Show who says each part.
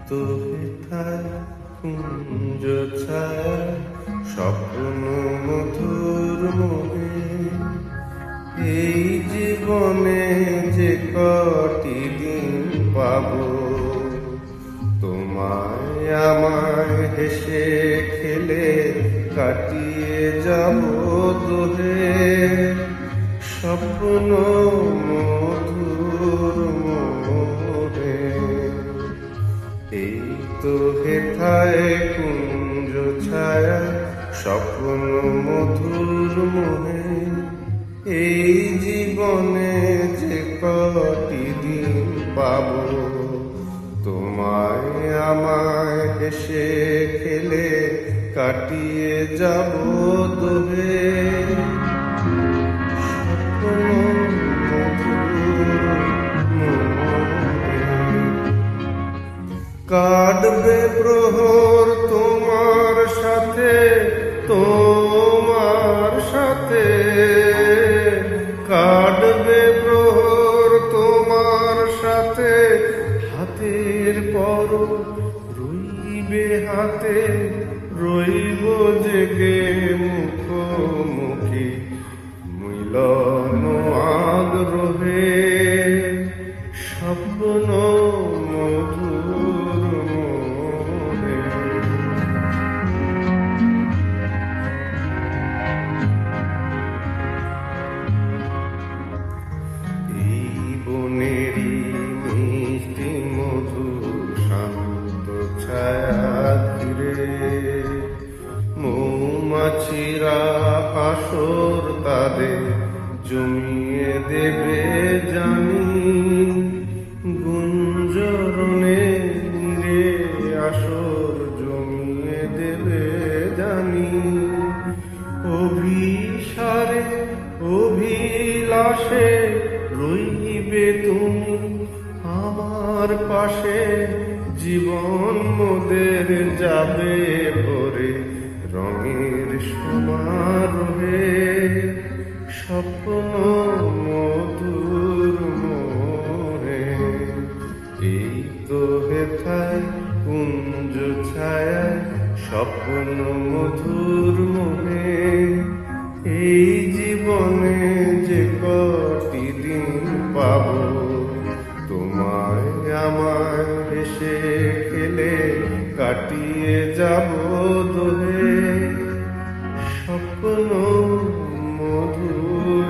Speaker 1: তো হেথায় কুঞ্জ ছায়া স্বপ্ন মধুর মোহে এই জীবনে যে কটি দিন পাব তোমায় আমায় হেসে খেলে কাটিয়ে যাব দোহে স্বপ্ন মধুর মোহে এই তো হেথায় কুঞ্জ ছায়া স্বপ্ন মধুর মোহে এই জীবনে যে কটি দিন পাব তোমায় আমায় হেসে খেলে কাটিয়ে যাব দোহে কাটবে প্রহর তোমার সাথে কাটবে প্রহর তোমার সাথে হাতের পর রইবে হাতে রইব জেগে মুখোমুখি মিলন আগ্রহে স্বপ্ন মধুর মোহে এই বনেরই মিষ্টি মধু শান্ত ছায়া ঘিরে মৌমাছিরা আসর তাদের জমিয়ে দেবে জানি গুঞ্জরণে রে আসর জমিয়ে দেবে জানি অভিসারে অভিলাষে রইবে তুমি আমার পাশে জীবন মোদের যাবে ভরে রঙের সমারোহে স্বপ্ন মধুর মোহে এই তো হেথায় কুঞ্জ ছায়া স্বপ্ন মধুর মোহে এই জীবনে যে কটি দিন পাব তোমায় আমায় হেসে খেলে কাটিয়ে যাব দোহে স্বপ্ন মধুর